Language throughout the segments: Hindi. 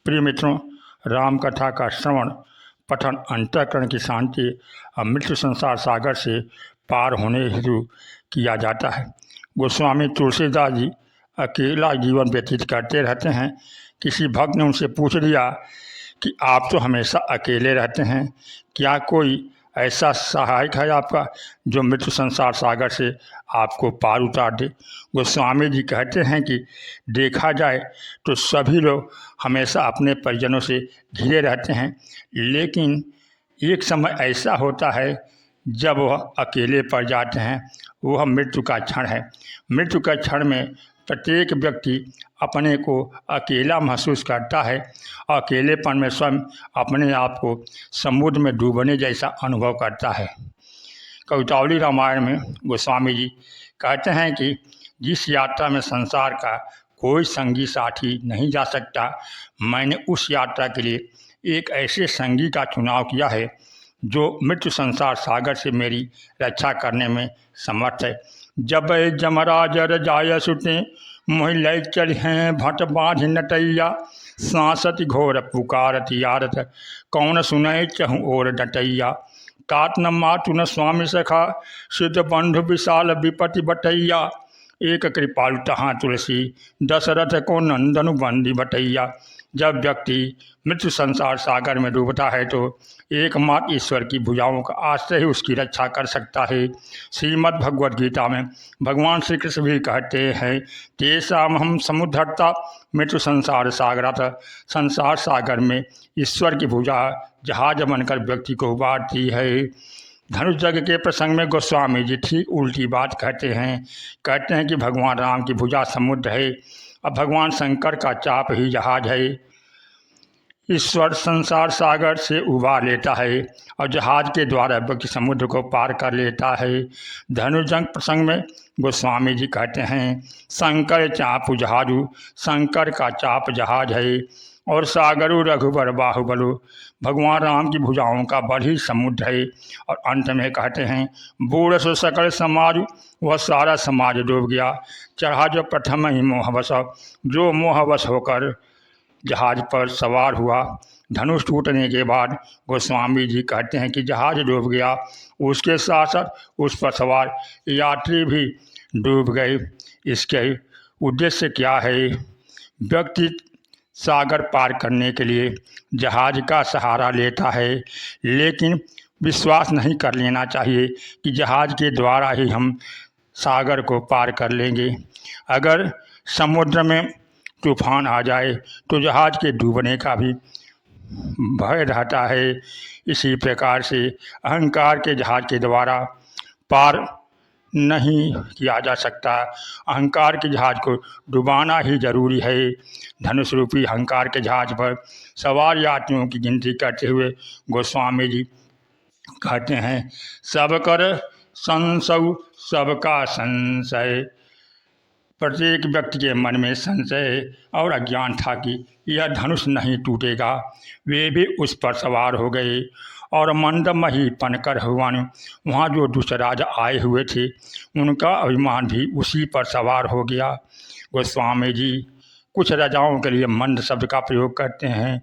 प्रिय मित्रों, राम कथा का श्रवण पठन अंतःकरण की शांति और मृत्यु संसार सागर से पार होने हेतु किया जाता है। गोस्वामी तुलसीदास जी अकेला जीवन व्यतीत करते रहते हैं। किसी भक्त ने उनसे पूछ लिया कि आप तो हमेशा अकेले रहते हैं, क्या कोई ऐसा सहायक है आपका जो मृत्यु संसार सागर से आपको पार उतार दे। गोस्वामी जी कहते हैं कि देखा जाए तो सभी लोग हमेशा अपने परिजनों से घिरे रहते हैं, लेकिन एक समय ऐसा होता है जब वह अकेले पड़ जाते हैं। वह मृत्यु का क्षण है। मृत्यु के क्षण में प्रत्येक व्यक्ति अपने को अकेला महसूस करता है। अकेलेपन में स्वयं अपने आप को समुद्र में डूबने जैसा अनुभव करता है। कवितावली रामायण में गोस्वामी जी कहते हैं कि जिस यात्रा में संसार का कोई संगी साथी नहीं जा सकता, मैंने उस यात्रा के लिए एक ऐसे संगी का चुनाव किया है जो मृत्यु संसार सागर से मेरी रक्षा करने में समर्थ है। जब जमराज रजाय सुते मोहि लय चल हैं भट बाँझ नटैया, सांसत घोर पुकारत यारत कौन सुनय चहु और डटैया। तात न मातु न स्वामी सखा सिद्ध बंधु विशाल विपति बटैया, एक कृपालु तहाँ तुलसी दशरथ को नंदनु बंदी बटैया। जब व्यक्ति मृत्यु संसार सागर में डूबता है तो एकमात्र ईश्वर की भुजाओं का आश्रय ही उसकी रक्षा कर सकता है। श्रीमद् भगवद गीता में भगवान श्री कृष्ण भी कहते हैं, तेषाम हम समुद्धरता मृत्यु संसार सागरात। संसार सागर में ईश्वर की भुजा जहाज बनकर व्यक्ति को उबारती है। धनुष यज्ञ के प्रसंग में गोस्वामी जी ठीक उल्टी बात कहते हैं कि भगवान राम की भुजा समुद्र है और भगवान शंकर का चाप ही जहाज है। ईश्वर संसार सागर से उबार लेता है और जहाज के द्वारा व्यक्ति समुद्र को पार कर लेता है। धनुजंग प्रसंग में गोस्वामी जी कहते हैं, शंकर चाप जहाजू, शंकर का चाप जहाज है और सागरु रघुबर बाहुबलु, भगवान राम की भुजाओं का बल ही समुद्र है। और अंत में कहते हैं, बूढ़ सो सकल समाज, वह सारा समाज डूब गया, चढ़ा जो प्रथम ही मोहवश, जो मोहवश होकर जहाज पर सवार हुआ। धनुष टूटने के बाद गोस्वामी जी कहते हैं कि जहाज डूब गया, उसके साथ साथ उस पर सवार यात्री भी डूब गए। इसके उद्देश्य क्या है? व्यक्ति सागर पार करने के लिए जहाज का सहारा लेता है, लेकिन विश्वास नहीं कर लेना चाहिए कि जहाज के द्वारा ही हम सागर को पार कर लेंगे। अगर समुद्र में तूफान आ जाए तो जहाज के डूबने का भी भय रहता है। इसी प्रकार से अहंकार के जहाज के द्वारा पार नहीं किया जा सकता। अहंकार के जहाज को डुबाना ही जरूरी है। धनुष रूपी अहंकार के जहाज पर सवार यात्रियों की गिनती करते हुए गोस्वामी जी कहते हैं, सब कर संशय सबका संशय। प्रत्येक व्यक्ति के मन में संशय और अज्ञान था कि यह धनुष नहीं टूटेगा। वे भी उस पर सवार हो गए और मंदमही पनकर हुआन, वहाँ जो दुष्ट राजा आए हुए थे उनका अभिमान भी उसी पर सवार हो गया। गोस्वामी जी कुछ राजाओं के लिए मंद शब्द का प्रयोग करते हैं।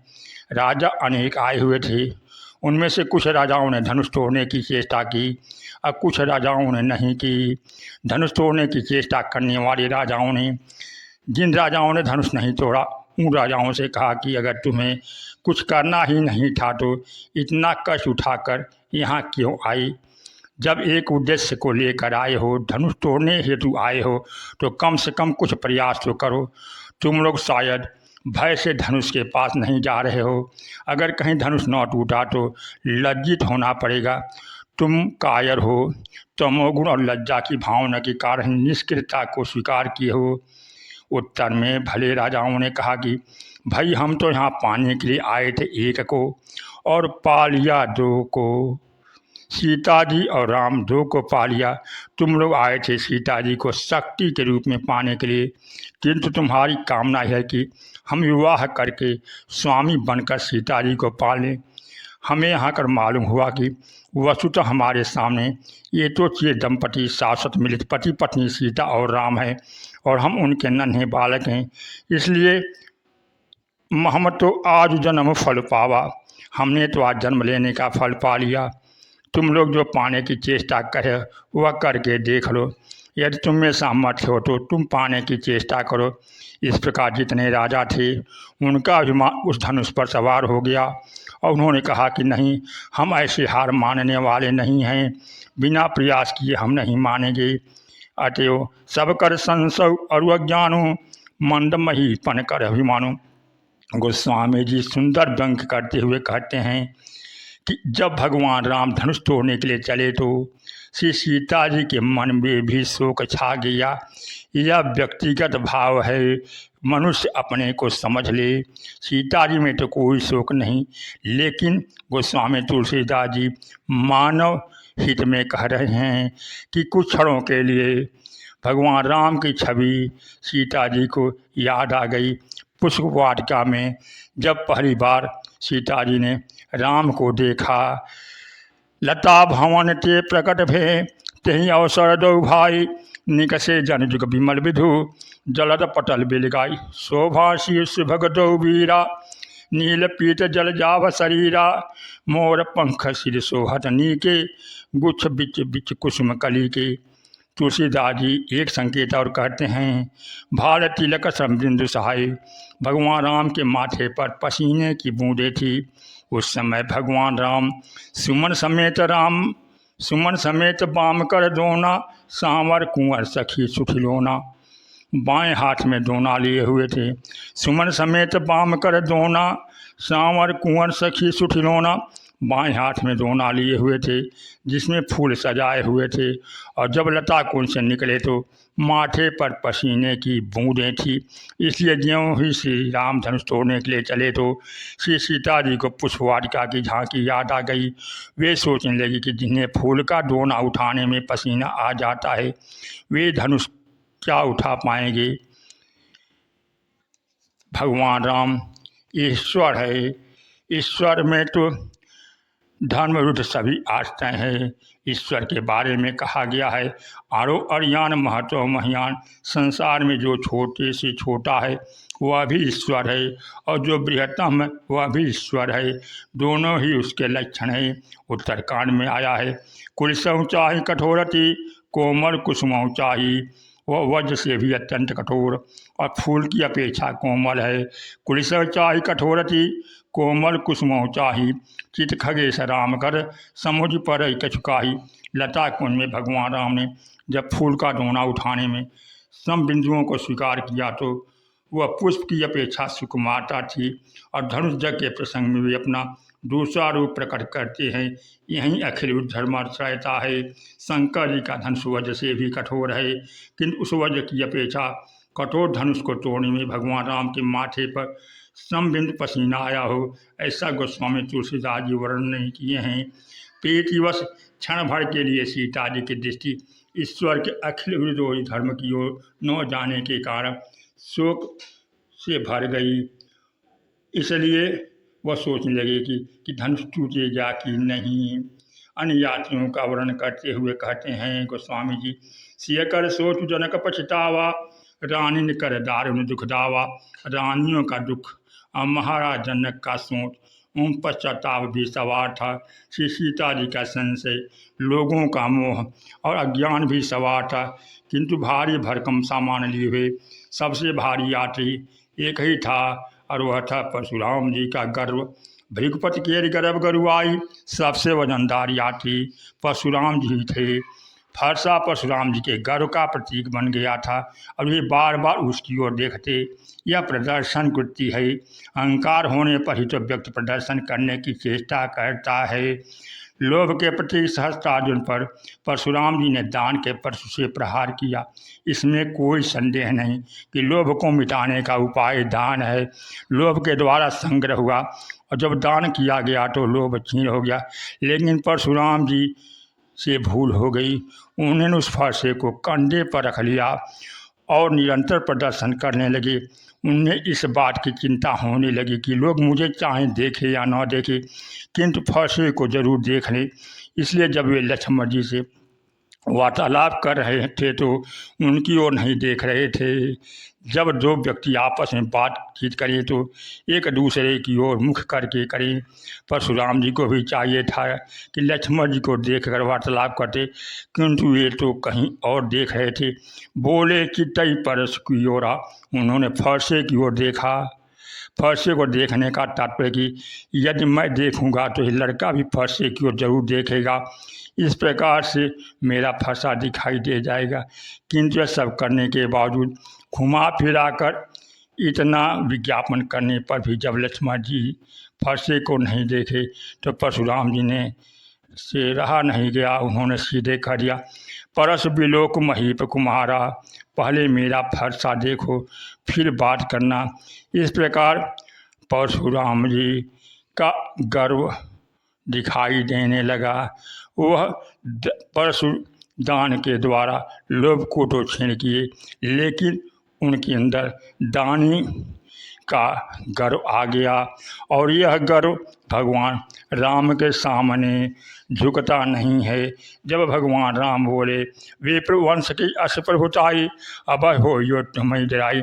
राजा अनेक आए हुए थे, उनमें से कुछ राजाओं ने धनुष तोड़ने की चेष्टा की और कुछ राजाओं ने नहीं की। धनुष तोड़ने की चेष्टा करने वाले राजाओं ने, जिन राजाओं ने धनुष नहीं तोड़ा, उन राजाओं से कहा कि अगर तुम्हें कुछ करना ही नहीं था तो इतना कष्ट उठाकर यहाँ क्यों आई? जब एक उद्देश्य को लेकर आए हो, धनुष तोड़ने हेतु आए हो, तो कम से कम कुछ प्रयास तो करो। तुम लोग शायद भय से धनुष के पास नहीं जा रहे हो। अगर कहीं धनुष न टूटा तो लज्जित होना पड़ेगा। तुम कायर हो, तमोगुण और लज्जा की भावना के कारण निष्क्रियता को स्वीकार किए हो। उत्तर में भले राजाओं ने कहा कि भाई हम तो यहाँ पाने के लिए आए थे एक को, और पा लिया दो को। सीता जी और राम दो को पा लिया। तुम लोग आए थे सीता जी को शक्ति के रूप में पाने के लिए, किंतु तुम्हारी कामना है कि हम विवाह करके स्वामी बनकर सीता जी को पालें। हमें यहाँ कर मालूम हुआ कि वस्तुतः हमारे सामने ये तो चिर दंपति शाश्वत मिलित पति पत्नी सीता और राम हैं और हम उनके नन्हे बालक हैं। इसलिए हम तो आज जन्म फल पावा, हमने तो आज जन्म लेने का फल पा लिया। तुम लोग जो पाने की चेष्टा करे वह करके देख लो। यदि तुम में सामर्थ्य हो तो तुम पाने की चेष्टा करो। इस प्रकार जितने राजा थे उनका अभिमान उस धनुष पर सवार हो गया और उन्होंने कहा कि नहीं, हम ऐसे हार मानने वाले नहीं हैं, बिना प्रयास किए हम नहीं मानेंगे। अतएव सब कर संशय और अज्ञानो, मंदमही पन कर अभिमानो। गोस्वामी जी सुंदर व्यंग करते हुए कहते हैं कि जब भगवान राम धनुष तोड़ने के लिए चले तो श्री सीता जी के मन में भी शोक छा गया। यह व्यक्तिगत भाव है, मनुष्य अपने को समझ ले। सीता जी में तो कोई शोक नहीं, लेकिन गोस्वामी तुलसीदास जी मानव हित में कह रहे हैं कि कुछ क्षणों के लिए भगवान राम की छवि सीता जी को याद आ गई। पुष्प वाटिका में जब पहली बार सीता जी ने राम को देखा, लता भवन ते प्रकट भे, तेहि अवसर दो भाई, निकसे जन जुग विमल विधु, जलद पटल बिलगाई, शोभा शीर्ष भगदो वीरा, नील पीत जल जाव शरीरा, मोर पंख सिर सोहत नीके, गुच्छ बिच बिच कुसुम कली के। तुलसीदास जी एक संकेत और कहते हैं, भाल तिलक समबिंदु सहाय। भगवान राम के माथे पर पसीने की बूंदें थी। उस समय भगवान राम सुमन समेत बाम कर दोना, सांवर कुंवर सखी सुखिलोना। बाएं हाथ में दोना लिए हुए थे। सुमन समेत बाम कर दोना, सांवर कुंवर सखी सुठिलोना। बाएं हाथ में दोना लिए हुए थे जिसमें फूल सजाए हुए थे, और जब लता कुंज से निकले तो माथे पर पसीने की बूंदें थी। इसलिए ज्यों ही श्री राम धनुष तोड़ने के लिए चले तो श्री सीता जी को पुष्प वाटिका की झांकी याद आ गई। वे सोचने लगी कि जिन्हें फूल का दोना उठाने में पसीना आ जाता है, वे धनुष क्या उठा पाएंगे। भगवान राम ईश्वर है, ईश्वर में तो धर्म विरुद्ध सभी आस्थाएँ हैं। ईश्वर के बारे में कहा गया है, आरो अरियान महतो महियान। संसार में जो छोटे से छोटा है वह भी ईश्वर है, और जो बृहत्तम है वह भी ईश्वर है। दोनों ही उसके लक्षण हैं। उत्तरकांड में आया है, कुलसौ चाहि कठोरति, कोमल कुसुमौ चाहि। वह वज्र से भी अत्यंत कठोर और फूल की अपेक्षा कोमल है। कुलसौ चाहि कठोरति, कोमल कुसुमौ चाहि। चित खगेश राम कर, समुझ पर कछुकाही। लता कुंज में भगवान राम ने जब फूल का दोना उठाने में सम बिंदुओं को स्वीकार किया तो वह पुष्प की अपेक्षा सुकुमारता थी, और धनुष जग के प्रसंग में वे अपना दूसरा रूप प्रकट करते हैं। यही अखिल धर्माश्रयता है। शंकर जी का धनुष वज्र से भी कठोर है, किंतु उस वज्र की अपेक्षा कठोर धनुष को तोड़ने में भगवान राम के माथे पर समबिंदु पसीना आया हो, ऐसा गोस्वामी तुलसीदास जी वर्णन नहीं किए हैं। प्रीतिवश क्षण भर के लिए सीता जी की दृष्टि ईश्वर के अखिल विरोधी धर्म की ओर न जाने के कारण शोक से भर गई। इसलिए वह सोचने लगे कि धनुष टूटेगा कि नहीं। अन्य यात्रियों का वर्णन करते हुए कहते हैं गोस्वामी जी, सिय कर सोच जनक पछतावा, रानी कर दारुण दुख दावा। रानियों का दुख और महाराज जनक का सोच, उन पश्चाताप भी सवार था। श्री सीता जी का संशय, लोगों का मोह और अज्ञान भी सवार था। किंतु भारी भरकम सामान लिए हुए सबसे भारी यात्री एक ही था, और वह था परशुराम जी का गर्व। भृगुपति के गर्भ गरुआई, सबसे वजनदार यात्री परशुराम जी थे। फरसा परशुराम जी के गर्व का प्रतीक बन गया था, और वे बार बार उसकी ओर देखते। यह प्रदर्शन कृति है। अहंकार होने पर ही तो व्यक्ति प्रदर्शन करने की चेष्टा करता है। लोभ के प्रति सहस्त्रार्जुन पर परशुराम जी ने दान के परशु से प्रहार किया। इसमें कोई संदेह नहीं कि लोभ को मिटाने का उपाय दान है। लोभ के द्वारा संग्रह हुआ, और जब दान किया गया तो लोभ क्षीण हो गया। लेकिन परशुराम जी से भूल हो गई। उन्होंने उस फरसे को कंधे पर रख लिया और निरंतर प्रदर्शन करने लगे। उन्हें इस बात की चिंता होने लगी कि लोग मुझे चाहे देखें या ना देखें, किंतु फरसे को जरूर देख लें। इसलिए जब वे लक्ष्मण जी से वार्तालाप कर रहे थे तो उनकी ओर नहीं देख रहे थे। जब दो व्यक्ति आपस में बातचीत करें तो एक दूसरे की ओर मुख करके करें। परशुराम जी को भी चाहिए था कि लक्ष्मण जी को देखकर वार्तालाप करते, किंतु ये तो कहीं और देख रहे थे। बोले कि तई परस की ओर आ। उन्होंने फरसे की ओर देखा। फरसे को देखने का तात्पर्य कि यदि मैं देखूंगा तो ये लड़का भी फरसे की ओर जरूर देखेगा, इस प्रकार से मेरा फंसा दिखाई दे जाएगा। किंतु यह सब करने के बावजूद घुमा फिरा कर इतना विज्ञापन करने पर भी जब लक्ष्मण जी फरसे को नहीं देखे तो परशुराम जी ने से रहा नहीं गया। उन्होंने सीधे कह दिया, परस बिलोक महीप कुम्हारा, पहले मेरा फरसा देखो फिर बात करना। इस प्रकार परशुराम जी का गर्व दिखाई देने लगा। वह परशु दान के द्वारा लोभ को तो क्षीण किए, लेकिन उनके अंदर दानी का गर्व आ गया और यह गर्व भगवान राम के सामने झुकता नहीं है। जब भगवान राम बोले, विप्र वंश की अस प्रभुताई, अब हो यो तुम्हें डराई।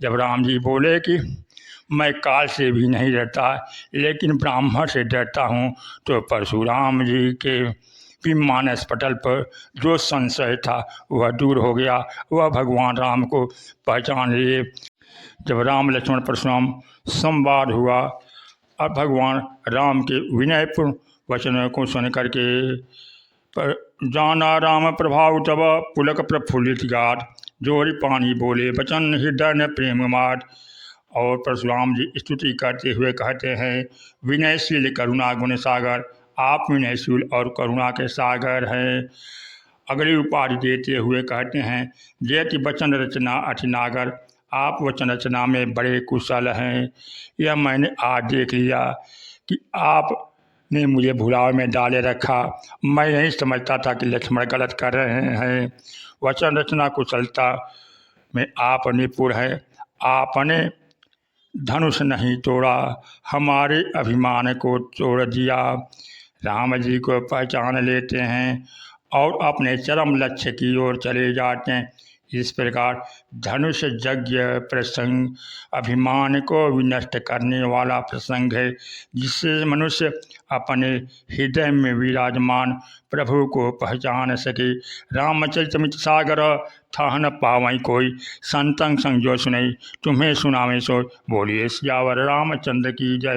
जब राम जी बोले कि मैं काल से भी नहीं डरता लेकिन ब्राह्मण से डरता हूँ, तो परशुराम जी के भी मानस पटल पर जो संशय था वह दूर हो गया। वह भगवान राम को पहचान लिए। जब राम लक्ष्मण परशुराम संवाद हुआ और भगवान राम के विनयपूर्ण वचन को सुन करके पर जाना राम प्रभाव तब पुलक प्रफुल्लित गाढ़, जोरी पानी बोले वचन हृदय न प्रेम मार। और परशुराम जी स्तुति करते हुए कहते हैं, विनयशील करुणा गुण सागर, आप विनयशील और करुणा के सागर हैं। अगली उपाधि देते हुए कहते हैं, जयति वचन रचना अठिनागर, आप वचन रचना में बड़े कुशल हैं। यह मैंने आज देख लिया कि आपने मुझे भुलाव में डाले रखा। मैं नहीं समझता था कि लक्ष्मण गलत कर रहे हैं। वचन रचना कुशलता में आप निपुण हैं। आपने धनुष नहीं तोड़ा, हमारे अभिमान को तोड़ दिया। राम जी को पहचान लेते हैं और अपने चरम लक्ष्य की ओर चले जाते हैं। इस प्रकार धनुष यज्ञ प्रसंग अभिमान को विनष्ट करने वाला प्रसंग है, जिससे मनुष्य अपने हृदय में विराजमान प्रभु को पहचान सके। रामचरितमित सागर था न पावई कोई, संतंग संग जो सुनई तुम्हें सुनावे सो। बोलिए सियावर रामचंद्र की जय।